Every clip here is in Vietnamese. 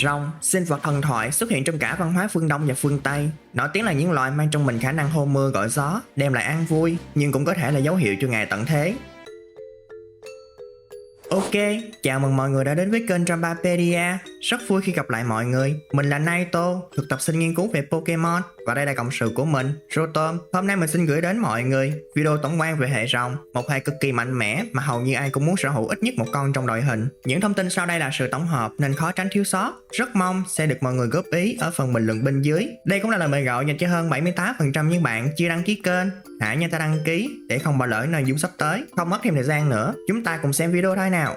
Rồng, sinh vật thần thoại xuất hiện trong cả văn hóa phương Đông và phương Tây. Nổi tiếng là những loài mang trong mình khả năng hô mưa gọi gió, đem lại an vui, nhưng cũng có thể là dấu hiệu cho ngày tận thế. Ok, chào mừng mọi người đã đến với kênh Drampapedia. Rất vui khi gặp lại mọi người. Mình là Naito, thực tập sinh nghiên cứu về Pokemon, và đây là cộng sự của mình, Rotom. Hôm nay mình xin gửi đến mọi người video tổng quan về hệ rồng, một hệ cực kỳ mạnh mẽ mà hầu như ai cũng muốn sở hữu ít nhất một con trong đội hình. Những thông tin sau đây là sự tổng hợp nên khó tránh thiếu sót. Rất mong sẽ được mọi người góp ý ở phần bình luận bên dưới. Đây cũng là lời mời gọi dành cho hơn 78% những bạn chưa đăng ký kênh. Hãy nhanh tay đăng ký để không bỏ lỡ nội dung sắp tới. Không mất thêm thời gian nữa, chúng ta cùng xem video thôi nào.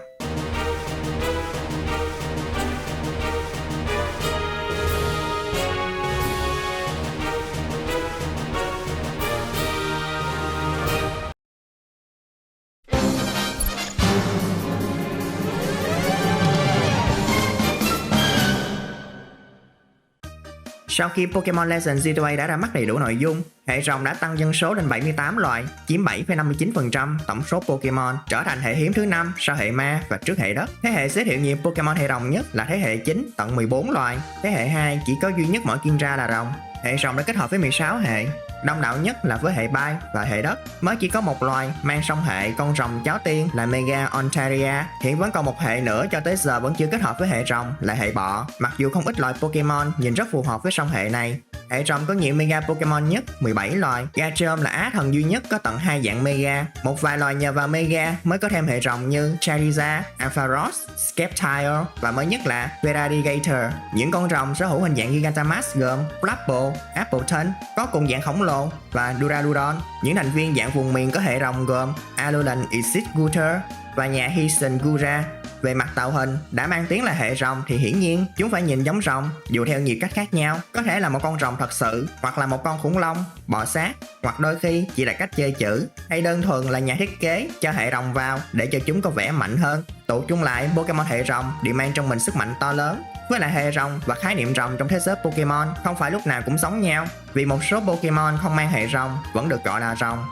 Sau khi Pokemon Legends G2A đã ra mắt đầy đủ nội dung, hệ rồng đã tăng dân số lên 78 loài, chiếm 7,59% tổng số Pokemon, trở thành hệ hiếm thứ 5 sau hệ ma và trước hệ đất. Thế hệ giới thiệu nhiều Pokemon hệ rồng nhất là thế hệ 9 tận 14 loài, thế hệ 2 chỉ có duy nhất mỗi Kyndra là rồng. Hệ rồng đã kết hợp với 16 hệ, đông đảo nhất là với hệ bay và hệ đất. Mới chỉ có một loài mang song hệ con rồng cháo tiên là Mega Ontaria. Hiện vẫn còn một hệ nữa cho tới giờ vẫn chưa kết hợp với hệ rồng là hệ bọ. Mặc dù không ít loài Pokemon nhìn rất phù hợp với song hệ này. Hệ rồng có nhiều Mega Pokemon nhất, 17 loài. Garchomp là á thần duy nhất có tận 2 dạng Mega. Một vài loài nhờ vào Mega mới có thêm hệ rồng như Charizard, Ampharos, Sceptile và mới nhất là Feraligatr. Những con rồng sở hữu hình dạng Gigantamax gồm Flapple, Appleton có cùng dạng khổng lồ và Duraludon. Những thành viên dạng vùng miền có hệ rồng gồm Alolan Exeggutor và nhà Hisuian Gura. Về mặt tạo hình, đã mang tiếng là hệ rồng thì hiển nhiên chúng phải nhìn giống rồng, dù theo nhiều cách khác nhau. Có thể là một con rồng thật sự, hoặc là một con khủng long, bò sát, hoặc đôi khi chỉ là cách chơi chữ, hay đơn thuần là nhà thiết kế cho hệ rồng vào để cho chúng có vẻ mạnh hơn. Tụ chung lại, Pokemon hệ rồng đều mang trong mình sức mạnh to lớn. Với lại hệ rồng và khái niệm rồng trong thế giới Pokemon không phải lúc nào cũng giống nhau, vì một số Pokemon không mang hệ rồng vẫn được gọi là rồng.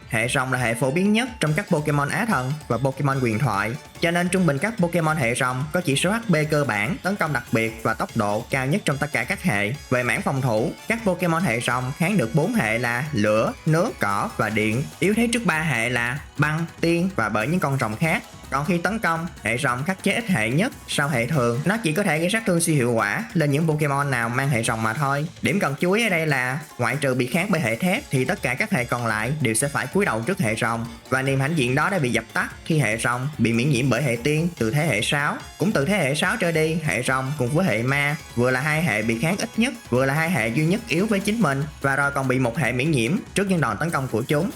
Hệ rồng là hệ phổ biến nhất trong các Pokemon Á thần và Pokemon huyền thoại, cho nên trung bình các Pokemon hệ rồng có chỉ số HP cơ bản, tấn công đặc biệt và tốc độ cao nhất trong tất cả các hệ. Về mảng phòng thủ, các Pokemon hệ rồng kháng được 4 hệ là lửa, nước, cỏ và điện, yếu thế trước 3 hệ là băng, tiên và bởi những con rồng khác. Còn khi tấn công, hệ rồng khắc chế ít hệ nhất sau hệ thường, nó chỉ có thể gây sát thương siêu hiệu quả lên những Pokemon nào mang hệ rồng mà thôi. Điểm cần chú ý ở đây là ngoại trừ bị kháng bởi hệ thép thì tất cả các hệ còn lại đều sẽ phải cúi đầu trước hệ rồng, và niềm hãnh diện đó đã bị dập tắt khi hệ rồng bị miễn nhiễm bởi hệ tiên từ thế hệ 6. Cũng từ thế hệ 6 trở đi, hệ rồng cùng với hệ ma vừa là hai hệ bị kháng ít nhất, vừa là hai hệ duy nhất yếu với chính mình, và rồi còn bị một hệ miễn nhiễm trước những đòn tấn công của chúng.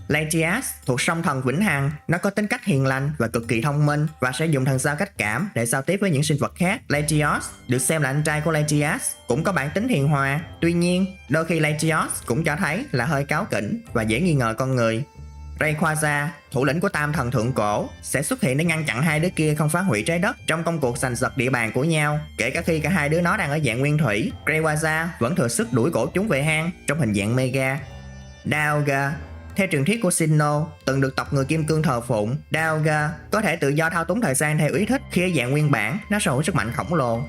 Latias thuộc song thần vĩnh hằng, nó có tính cách hiền lành và cực kỳ thông minh và sẽ dùng thần giao cách cảm để giao tiếp với những sinh vật khác. Latios được xem là anh trai của Latias, cũng có bản tính hiền hòa. Tuy nhiên, đôi khi Latios cũng cho thấy là hơi cáu kỉnh và dễ nghi ngờ con người. Rayquaza, thủ lĩnh của tam thần thượng cổ, sẽ xuất hiện để ngăn chặn hai đứa kia không phá hủy trái đất trong công cuộc giành giật địa bàn của nhau. Kể cả khi cả hai đứa nó đang ở dạng nguyên thủy, Rayquaza vẫn thừa sức đuổi cổ chúng về hang trong hình dạng Mega. Dialga, theo truyền thuyết của Sinnoh, từng được tộc người Kim Cương thờ phụng, Dialga có thể tự do thao túng thời gian theo ý thích. Khi ở dạng nguyên bản, nó sở hữu sức mạnh khổng lồ.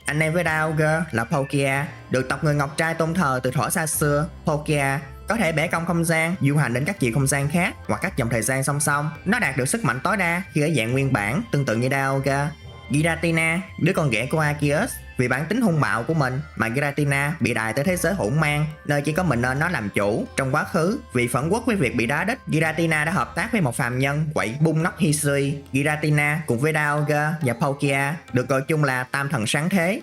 Anh em với Dialga là Palkia, được tộc người Ngọc Trai tôn thờ từ thuở xa xưa. Palkia có thể bẻ cong không gian, du hành đến các chiều không gian khác hoặc các dòng thời gian song song. Nó đạt được sức mạnh tối đa khi ở dạng nguyên bản, tương tự như Dialga. Giratina, đứa con ghẻ của Arceus, vì bản tính hung bạo của mình mà Giratina bị đày tới thế giới hỗn mang, nơi chỉ có mình nên nó làm chủ. Trong quá khứ, vì phẫn uất với việc bị đá đít, Giratina đã hợp tác với một phàm nhân quậy bung nóc Hisui. Giratina cùng với Dialga và Palkia được gọi chung là tam thần sáng thế.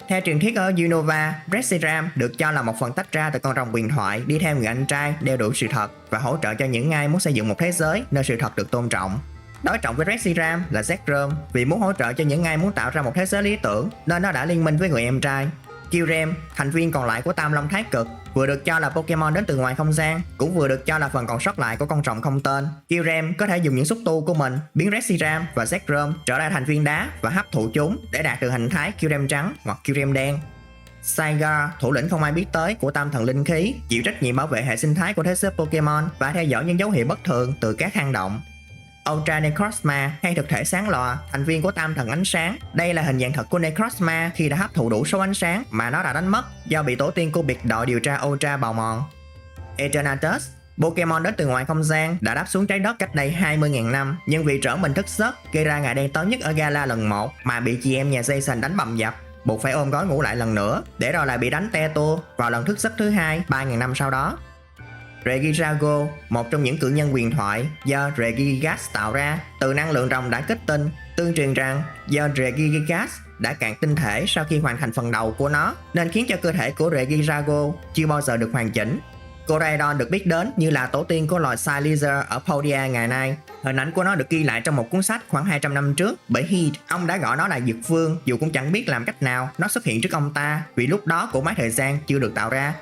Theo truyền thuyết ở Unova, Reshiram được cho là một phần tách ra từ con rồng huyền thoại đi theo người anh trai đeo đuổi sự thật và hỗ trợ cho những ai muốn xây dựng một thế giới nơi sự thật được tôn trọng. Đối trọng với Reshiram là Zekrom, vì muốn hỗ trợ cho những ai muốn tạo ra một thế giới lý tưởng nên nó đã liên minh với người em trai. Kyurem, thành viên còn lại của Tam Long Thái Cực, vừa được cho là Pokemon đến từ ngoài không gian, cũng vừa được cho là phần còn sót lại của con rồng không tên. Kyurem có thể dùng những xúc tu của mình biến Reshiram và Zekrom trở lại thành viên đá và hấp thụ chúng để đạt được hình thái Kyurem trắng hoặc Kyurem đen. Saiga, thủ lĩnh không ai biết tới của Tam Thần Linh Khí, chịu trách nhiệm bảo vệ hệ sinh thái của thế giới Pokemon và theo dõi những dấu hiệu bất thường từ các hang động. Ultra Necrozma hay thực thể sáng lòa, thành viên của Tam Thần Ánh Sáng. Đây là hình dạng thật của Necrozma khi đã hấp thụ đủ số ánh sáng mà nó đã đánh mất do bị tổ tiên của biệt đội điều tra Ultra bào mòn. Eternatus, Pokemon đến từ ngoài không gian, đã đáp xuống trái đất cách đây 20.000 năm, nhưng vì trở mình thức giấc gây ra ngại đen lớn nhất ở Gala lần 1 mà bị chị em nhà Jason đánh bầm dập, buộc phải ôm gói ngủ lại lần nữa, để rồi lại bị đánh te tua vào lần thức giấc thứ 2 3.000 năm sau đó. Regidrago, một trong những cự nhân huyền thoại do Regigigas tạo ra từ năng lượng rồng đã kết tinh, tương truyền rằng do Regigigas đã cạn tinh thể sau khi hoàn thành phần đầu của nó, nên khiến cho cơ thể của Regidrago chưa bao giờ được hoàn chỉnh. Coraidon được biết đến như là tổ tiên của loài Silesia ở Paldea ngày nay. Hình ảnh của nó được ghi lại trong một cuốn sách khoảng 200 năm trước bởi Heath. Ông đã gọi nó là Dược Vương, dù cũng chẳng biết làm cách nào nó xuất hiện trước ông ta, vì lúc đó cỗ máy thời gian chưa được tạo ra.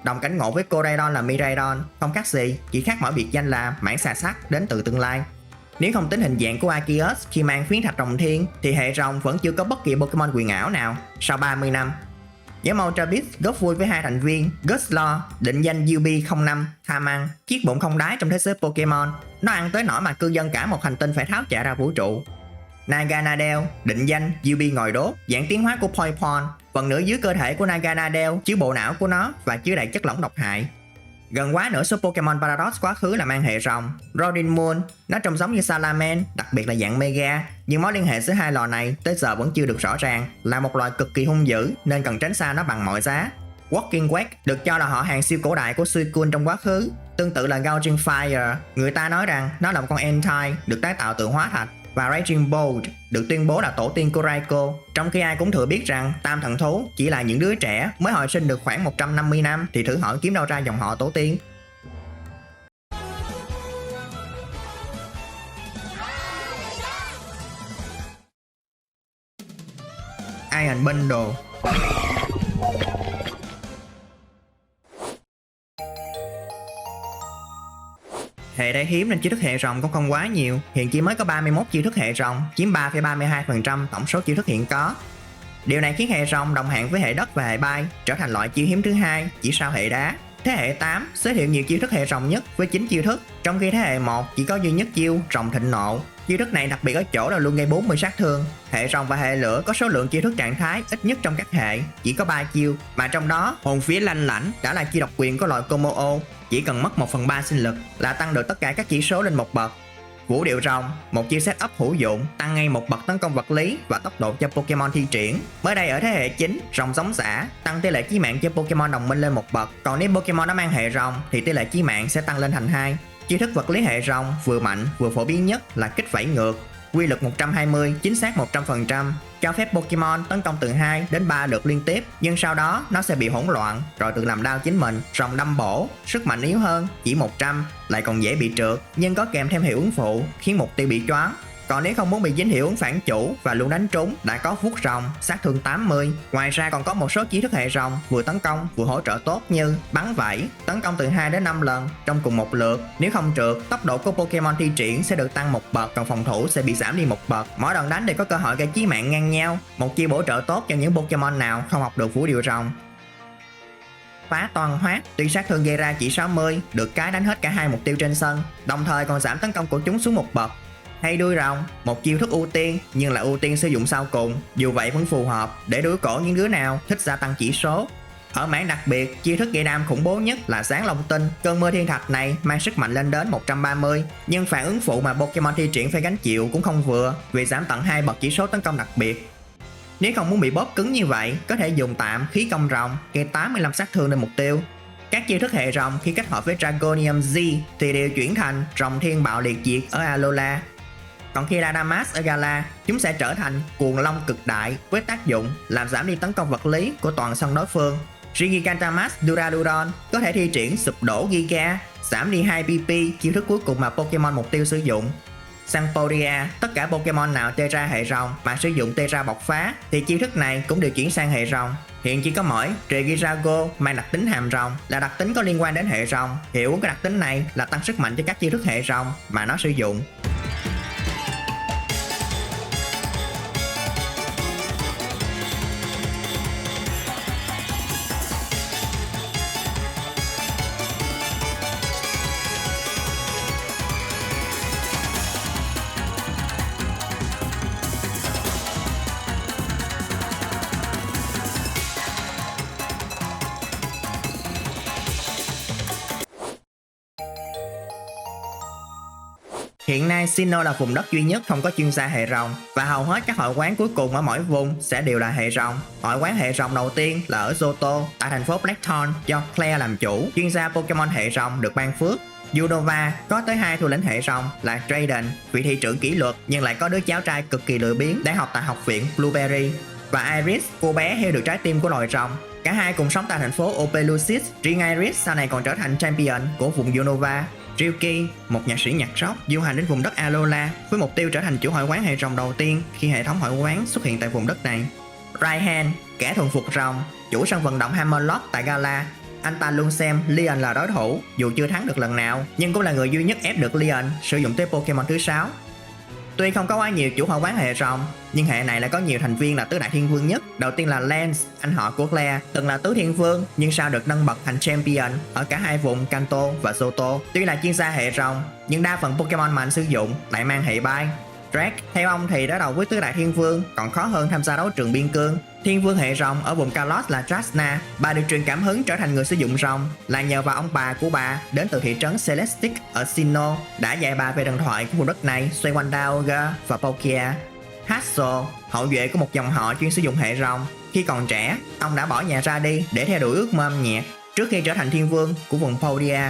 Đồng cảnh ngộ với Coraidon là Miraidon, không khác gì, chỉ khác mỗi biệt danh là mảng xà sắt đến từ tương lai. Nếu không tính hình dạng của Arceus khi mang phiến thạch rồng thiên, thì hệ rồng vẫn chưa có bất kỳ Pokemon quyền ảo nào sau 30 năm. Nhóm Ultra Beast góp vui với hai thành viên Guslo, định danh UB05, tham ăn, chiếc bụng không đáy trong thế giới Pokemon. Nó ăn tới nỗi mà cư dân cả một hành tinh phải tháo chạy ra vũ trụ. Naganadel, định danh UB ngòi đốt, dạng tiến hóa của Poipon. Phần nửa dưới cơ thể của Naganadel chứa bộ não của nó và chứa đầy chất lỏng độc hại. Gần quá nửa số Pokemon Paradox quá khứ là mang hệ rồng. Rodin Moon, nó trông giống như Salaman, đặc biệt là dạng Mega, nhưng mối liên hệ giữa hai loài này tới giờ vẫn chưa được rõ ràng, là một loài cực kỳ hung dữ nên cần tránh xa nó bằng mọi giá. Walking Quack được cho là họ hàng siêu cổ đại của Suicune trong quá khứ, tương tự là Gouging Fire. Người ta nói rằng nó là một con Entei được tái tạo từ hóa thạch. Và Raging Bolt được tuyên bố là tổ tiên của Raikou, trong khi ai cũng thừa biết rằng tam thần thú chỉ là những đứa trẻ mới hồi sinh được khoảng 150 năm, thì thử hỏi kiếm đâu ra dòng họ tổ tiên. Iron Bundle. Hệ đáy hiếm nên chiêu thức hệ rồng cũng không quá nhiều, hiện chỉ mới có 31 chiêu thức hệ rồng, chiếm 3,32% tổng số chiêu thức hiện có. Điều này khiến hệ rồng đồng hạng với hệ đất và hệ bay, trở thành loại chiêu hiếm thứ hai, chỉ sau hệ đá. Thế hệ 8 giới thiệu nhiều chiêu thức hệ rồng nhất với 9 chiêu thức, trong khi thế hệ 1 chỉ có duy nhất chiêu rồng thịnh nộ. Chiêu thức này đặc biệt ở chỗ là luôn gây 40 sát thương. Hệ rồng và hệ lửa có số lượng chiêu thức trạng thái ít nhất trong các hệ, chỉ có 3 chiêu, mà trong đó hồn phía lanh lảnh đã là chiêu độc quyền của loại Kommo-o, chỉ cần mất 1/3 sinh lực là tăng được tất cả các chỉ số lên một bậc. Vũ điệu rồng, một chiêu setup hữu dụng, tăng ngay một bậc tấn công vật lý và tốc độ cho Pokemon thi triển. Mới đây ở thế hệ 9, rồng giống xả, tăng tỷ lệ chí mạng cho Pokemon đồng minh lên một bậc, còn nếu Pokemon đã mang hệ rồng thì tỷ lệ chí mạng sẽ tăng lên thành 2. Chiêu thức vật lý hệ rồng vừa mạnh vừa phổ biến nhất là kích vẫy ngược, quy lực 120, chính xác 100%, cho phép Pokemon tấn công từ 2 đến 3 lượt liên tiếp, nhưng sau đó nó sẽ bị hỗn loạn rồi tự làm đau chính mình. Rồng đâm bổ, sức mạnh yếu hơn, chỉ 100, lại còn dễ bị trượt, nhưng có kèm thêm hiệu ứng phụ khiến mục tiêu bị choáng. Còn nếu không muốn bị dính hiệu ứng phản chủ và luôn đánh trúng, đã có vuốt rồng, sát thương 80. Ngoài ra còn có một số chiêu thức hệ rồng vừa tấn công vừa hỗ trợ tốt như bắn vẫy, tấn công từ 2 đến 5 lần trong cùng một lượt. Nếu không trượt, tốc độ của Pokemon thi triển sẽ được tăng một bậc, còn phòng thủ sẽ bị giảm đi một bậc. Mỗi đòn đánh đều có cơ hội gây chí mạng ngang nhau, một chiêu bổ trợ tốt cho những Pokemon nào không học được vũ điệu rồng. Phá toàn hoát, tuy sát thương gây ra chỉ 60, được cái đánh hết cả hai mục tiêu trên sân, đồng thời còn giảm tấn công của chúng xuống một bậc. Hay đuôi rồng, một chiêu thức ưu tiên nhưng là ưu tiên sử dụng sau cùng, dù vậy vẫn phù hợp để đuổi cổ những đứa nào thích gia tăng chỉ số. Ở mảng đặc biệt, chiêu thức gây đam khủng bố nhất là sáng long tinh. Cơn mưa thiên thạch này mang sức mạnh lên đến 130, nhưng phản ứng phụ mà Pokemon thi triển phải gánh chịu cũng không vừa, vì giảm tận 2 bậc chỉ số tấn công đặc biệt. Nếu không muốn bị bóp cứng như vậy, có thể dùng tạm khí công rồng, gây 85 sát thương lên mục tiêu. Các chiêu thức hệ rồng khi kết hợp với Dragonium Z thì đều chuyển thành rồng thiên bạo liệt diệt ở Alola. Còn khi là Damas ở Gala, chúng sẽ trở thành cuồng long cực đại với tác dụng làm giảm đi tấn công vật lý của toàn sân đối phương. Gigantamas Duraludon có thể thi triển sụp đổ Giga, giảm đi 2 PP, chiêu thức cuối cùng mà Pokemon mục tiêu sử dụng. Sanporia, tất cả Pokemon nào Tera hệ rồng mà sử dụng Tera bộc phá thì chiêu thức này cũng đều chuyển sang hệ rồng. Hiện chỉ có mỗi Regidrago mang đặc tính hàm rồng là đặc tính có liên quan đến hệ rồng. Hiệu cái đặc tính này là tăng sức mạnh cho các chiêu thức hệ rồng mà nó sử dụng. Hiện nay Sinnoh là vùng đất duy nhất không có chuyên gia hệ rồng và hầu hết các hội quán cuối cùng ở mỗi vùng sẽ đều là hệ rồng. Hội quán hệ rồng đầu tiên là ở Johto tại thành phố Blackthorn do Claire làm chủ, chuyên gia Pokemon hệ rồng được ban phước. Unova có tới 2 thủ lĩnh hệ rồng là Drayden, vị thị trưởng kỷ luật nhưng lại có đứa cháu trai cực kỳ lười biếng đang học tại học viện Blueberry, và Iris, cô bé heo được trái tim của loài rồng. Cả hai cùng sống tại thành phố Opelucid. Riêng Iris sau này còn trở thành champion của vùng Unova. Ryuki, một nhạc sĩ nhạc rock, du hành đến vùng đất Alola với mục tiêu trở thành chủ hội quán hệ rồng đầu tiên khi hệ thống hội quán xuất hiện tại vùng đất này. Raihan, kẻ thuần phục rồng, chủ sân vận động Hammerlot tại Gala. Anh ta luôn xem Leon là đối thủ, dù chưa thắng được lần nào, nhưng cũng là người duy nhất ép được Leon sử dụng tới Pokemon thứ 6. Tuy không có quá nhiều chủ hội quán hệ rồng, nhưng hệ này lại có nhiều thành viên là tứ đại thiên vương nhất. Đầu tiên là Lance, anh họ của Claire, từng là tứ thiên vương nhưng sau được nâng bậc thành champion ở cả hai vùng Kanto và Johto. Tuy là chuyên gia hệ rồng, nhưng đa phần Pokemon mà anh sử dụng lại mang hệ bay. Drake, theo ông thì đối đầu với tứ đại thiên vương còn khó hơn tham gia đấu trường biên cương. Thiên vương hệ rồng ở vùng Kalos là Trasna. Bà được truyền cảm hứng trở thành người sử dụng rồng là nhờ vào ông bà của bà đến từ thị trấn Celestic ở Sinnoh đã dạy bà về thần thoại của vùng đất này xoay quanh Dialga và Palkia. Hassel, hậu duệ của một dòng họ chuyên sử dụng hệ rồng. Khi còn trẻ, ông đã bỏ nhà ra đi để theo đuổi ước mơ âm nhạc trước khi trở thành thiên vương của vùng Podia.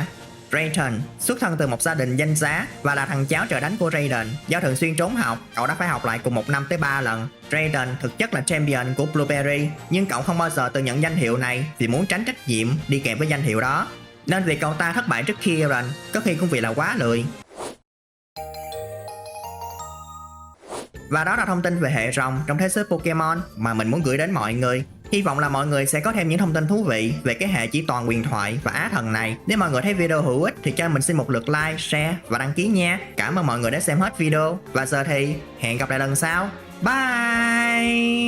Drayton xuất thân từ một gia đình danh giá và là thằng cháu trời đánh của Raiden. Do thường xuyên trốn học, cậu đã phải học lại cùng một năm tới 3 lần. Drayton thực chất là champion của Blueberry, nhưng cậu không bao giờ tự nhận danh hiệu này vì muốn tránh trách nhiệm đi kèm với danh hiệu đó. Nên việc cậu ta thất bại trước Kieran có khi cũng vì là quá lười. Và đó là thông tin về hệ rồng trong thế giới Pokemon mà mình muốn gửi đến mọi người. Hy vọng là mọi người sẽ có thêm những thông tin thú vị về cái hệ chỉ toàn huyền thoại và á thần này. Nếu mọi người thấy video hữu ích thì cho mình xin một lượt like, share và đăng ký nha. Cảm ơn mọi người đã xem hết video. Và giờ thì hẹn gặp lại lần sau. Bye!